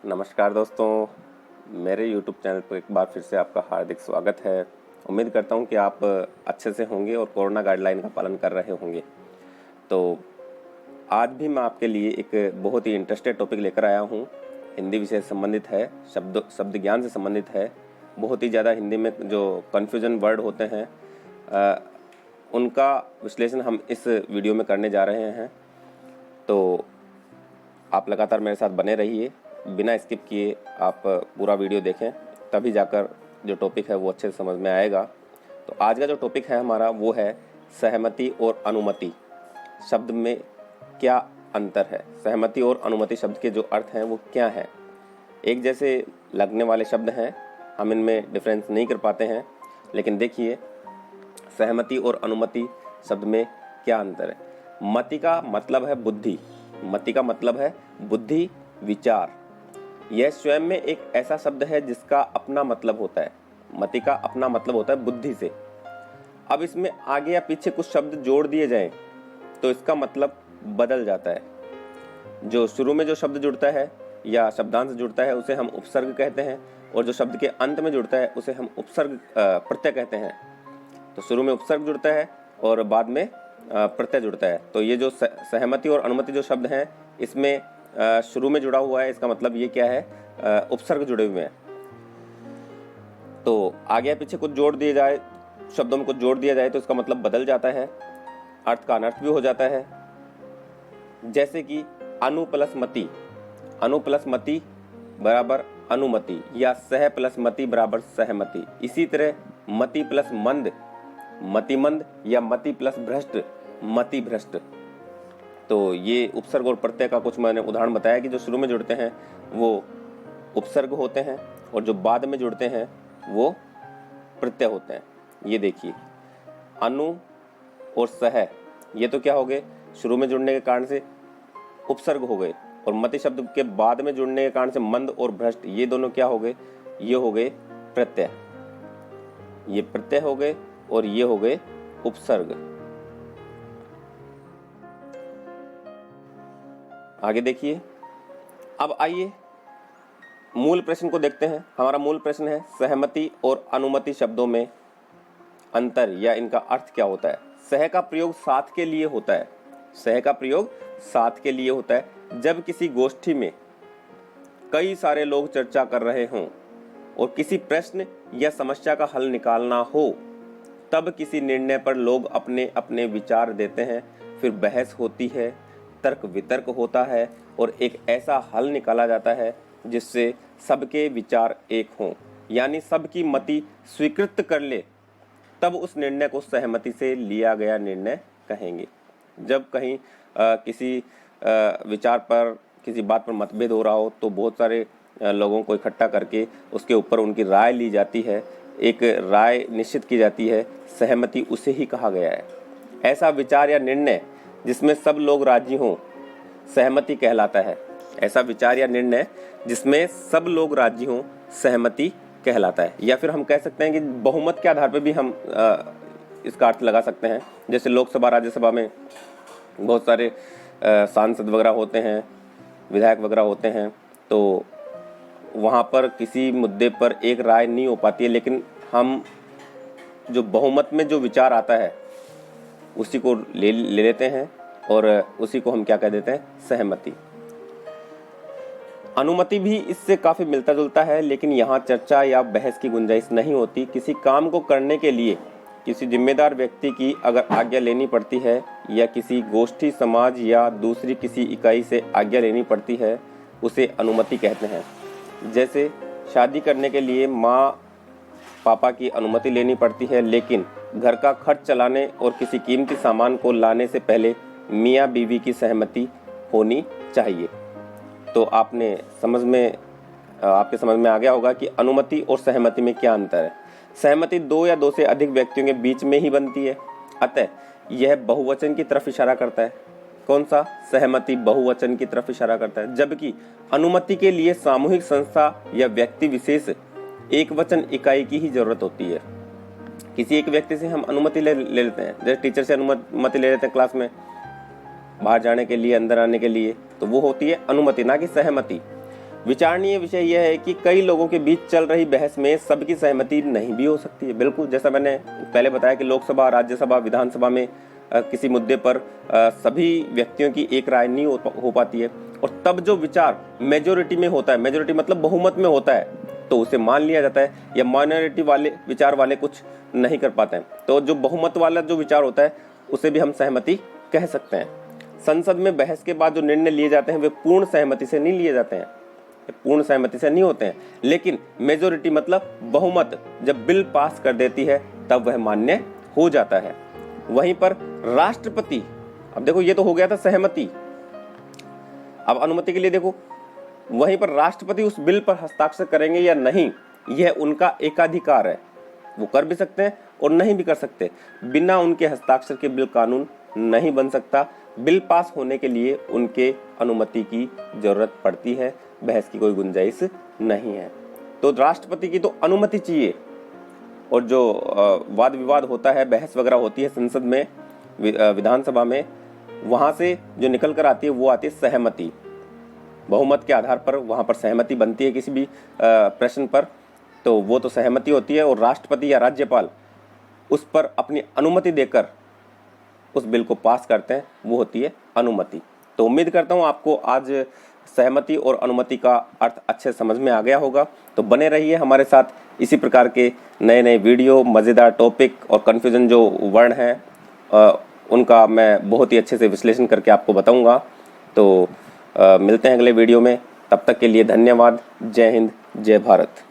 नमस्कार दोस्तों, मेरे YouTube चैनल पर एक बार फिर से आपका हार्दिक स्वागत है। उम्मीद करता हूं कि आप अच्छे से होंगे और कोरोना गाइडलाइन का पालन कर रहे होंगे। तो आज भी मैं आपके लिए एक बहुत ही इंटरेस्टेड टॉपिक लेकर आया हूं। हिंदी विषय से संबंधित है, शब्द ज्ञान से संबंधित है। बहुत ही ज़्यादा हिंदी में जो कन्फ्यूजन वर्ड होते हैं उनका विश्लेषण हम इस वीडियो में करने जा रहे हैं। तो आप लगातार मेरे साथ बने रहिए, बिना स्किप किए आप पूरा वीडियो देखें, तभी जाकर जो टॉपिक है वो अच्छे से समझ में आएगा। तो आज का जो टॉपिक है हमारा वो है सहमति और अनुमति शब्द में क्या अंतर है। सहमति और अनुमति शब्द के जो अर्थ हैं वो क्या हैं। एक जैसे लगने वाले शब्द हैं, हम इनमें डिफरेंस नहीं कर पाते हैं, लेकिन देखिए सहमति और अनुमति शब्द में क्या अंतर है। मति का मतलब है बुद्धि, मति का मतलब है बुद्धि, विचार। यह स्वयं में एक ऐसा शब्द है जिसका अपना मतलब होता है। मति का अपना मतलब होता है बुद्धि से। अब इसमें आगे या पीछे कुछ शब्द जोड़ दिए जाएं तो इसका मतलब बदल जाता है। जो शुरू में जो शब्द जुड़ता है या शब्दांश जुड़ता है उसे हम उपसर्ग कहते हैं, और जो शब्द के अंत में जुड़ता है उसे हम उपसर्ग प्रत्यय कहते हैं। तो शुरू में उपसर्ग जुड़ता है और बाद में प्रत्यय जुड़ता है। तो ये जो सहमति और अनुमति जो शब्द हैं इसमें शुरू में जुड़ा हुआ है, इसका मतलब ये क्या है, उपसर्ग जुड़े हुए हैं। तो आगे पीछे कुछ जोड़ दिए जाए, शब्दों में कुछ जोड़ दिया जाए तो इसका मतलब बदल जाता है, अर्थ का अनर्थ भी हो जाता है। जैसे कि अनु प्लस मति, अनु प्लस मति बराबर अनुमति, या सह प्लस मति बराबर सहमति। इसी तरह मति प्लस मंद, मतिमंद, या मति प्लस भ्रष्ट, मति भ्रष्ट। तो ये उपसर्ग और प्रत्यय का कुछ मैंने उदाहरण बताया कि जो शुरू में जुड़ते हैं वो उपसर्ग होते हैं और जो बाद में जुड़ते हैं वो प्रत्यय होते हैं। ये देखिए अनु और सह, ये तो क्या हो गए, शुरू में जुड़ने के कारण से उपसर्ग हो गए, और मति शब्द के बाद में जुड़ने के कारण से मंद और भ्रष्ट, ये दोनों क्या हो गए, ये हो गए प्रत्यय। ये प्रत्यय हो गए और ये हो गए उपसर्ग। आगे देखिए, अब आइए मूल प्रश्न को देखते हैं। हमारा मूल प्रश्न है सहमति और अनुमति शब्दों में अंतर या इनका अर्थ क्या होता है। सह का प्रयोग साथ के लिए होता है, सह का प्रयोग साथ के लिए होता है जब किसी गोष्ठी में कई सारे लोग चर्चा कर रहे हों और किसी प्रश्न या समस्या का हल निकालना हो, तब किसी निर्णय पर लोग अपने अपने विचार देते हैं, फिर बहस होती है, तर्क वितर्क होता है और एक ऐसा हल निकाला जाता है जिससे सबके विचार एक हों, यानी सबकी मति स्वीकृत कर ले, तब उस निर्णय को सहमति से लिया गया निर्णय कहेंगे। जब कहीं किसी विचार पर, किसी बात पर मतभेद हो रहा हो तो बहुत सारे लोगों को इकट्ठा करके उसके ऊपर उनकी राय ली जाती है, एक राय निश्चित की जाती है, सहमति उसे ही कहा गया है। ऐसा विचार या निर्णय जिसमें सब लोग राजी हों सहमति कहलाता है। ऐसा विचार या निर्णय जिसमें सब लोग राजी हों सहमति कहलाता है। या फिर हम कह सकते हैं कि बहुमत के आधार पर भी हम इसका अर्थ लगा सकते हैं। जैसे लोकसभा, राज्यसभा में बहुत सारे सांसद वगैरह होते हैं, विधायक वगैरह होते हैं, तो वहाँ पर किसी मुद्दे पर एक राय नहीं हो पाती है, लेकिन हम जो बहुमत में जो विचार आता है उसी को ले लेते हैं और उसी को हम क्या कह देते हैं, सहमति। अनुमति भी इससे काफ़ी मिलता जुलता है, लेकिन यहाँ चर्चा या बहस की गुंजाइश नहीं होती। किसी काम को करने के लिए किसी जिम्मेदार व्यक्ति की अगर आज्ञा लेनी पड़ती है या किसी गोष्ठी, समाज या दूसरी किसी इकाई से आज्ञा लेनी पड़ती है, उसे अनुमति कहते हैं। जैसे शादी करने के लिए माँ पापा की अनुमति लेनी पड़ती है, लेकिन घर का खर्च चलाने और किसी कीमती सामान को लाने से पहले मियाँ बीवी की सहमति होनी चाहिए। तो आपके समझ में आ गया होगा कि अनुमति और सहमति में क्या अंतर है। सहमति दो या दो से अधिक व्यक्तियों के बीच में ही बनती है, अतः यह बहुवचन की तरफ इशारा करता है। कौन सा, सहमति बहुवचन की तरफ इशारा करता है, जबकि अनुमति के लिए सामूहिक संस्था या व्यक्ति विशेष एक वचन इकाई की ही जरूरत होती है। किसी एक व्यक्ति से हम अनुमति ले लेते हैं, जैसे टीचर से अनुमति ले लेते हैं क्लास में बाहर जाने के लिए, अंदर आने के लिए, तो वो होती है अनुमति, ना कि सहमति। विचारणीय विषय यह है कि कई लोगों के बीच चल रही बहस में सबकी सहमति नहीं भी हो सकती है। बिल्कुल, जैसा मैंने पहले बताया कि लोकसभा, राज्यसभा, विधानसभा में किसी मुद्दे पर सभी व्यक्तियों की एक राय नहीं हो पाती है, और तब जो विचार मेजोरिटी में होता है, मेजोरिटी मतलब बहुमत में होता है, तो उसे मान लिया जाता है, या माइनॉरिटी वाले विचार वाले कुछ नहीं कर पाते हैं, तो जो बहुमत वाला जो विचार होता है उसे भी हम सहमति कह सकते हैं। संसद में बहस के बाद जो निर्णय लिए जाते हैं वे पूर्ण सहमति से नहीं लिए जाते हैं, पूर्ण सहमति से नहीं होते हैं, लेकिन मेजोरिटी मतलब बहुमत जब बिल पास कर देती है तब वह मान्य हो जाता है। वहीं पर राष्ट्रपति, अब देखो ये तो हो गया था सहमति, अब अनुमति के लिए देखो, वहीं पर राष्ट्रपति उस बिल पर हस्ताक्षर करेंगे या नहीं, यह उनका एकाधिकार है, वो कर भी सकते हैं और नहीं भी कर सकते। बिना उनके हस्ताक्षर के बिल कानून नहीं बन सकता। बिल पास होने के लिए उनके अनुमति की जरूरत पड़ती है, बहस की कोई गुंजाइश नहीं है। तो राष्ट्रपति की तो अनुमति चाहिए, और जो वाद विवाद होता है, बहस वगैरह होती है संसद में, विधानसभा में, वहां से जो निकल कर आती है वो आती है सहमति। बहुमत के आधार पर वहां पर सहमति बनती है किसी भी प्रश्न पर, तो वो तो सहमति होती है, और राष्ट्रपति या राज्यपाल उस पर अपनी अनुमति देकर उस बिल को पास करते हैं, वो होती है अनुमति। तो उम्मीद करता हूँ आपको आज सहमति और अनुमति का अर्थ अच्छे समझ में आ गया होगा। तो बने रहिए हमारे साथ, इसी प्रकार के नए नए वीडियो, मज़ेदार टॉपिक और कन्फ्यूजन जो वर्ण हैं उनका मैं बहुत ही अच्छे से विश्लेषण करके आपको बताऊंगा। तो मिलते हैं अगले वीडियो में, तब तक के लिए धन्यवाद। जय हिंद, जय भारत।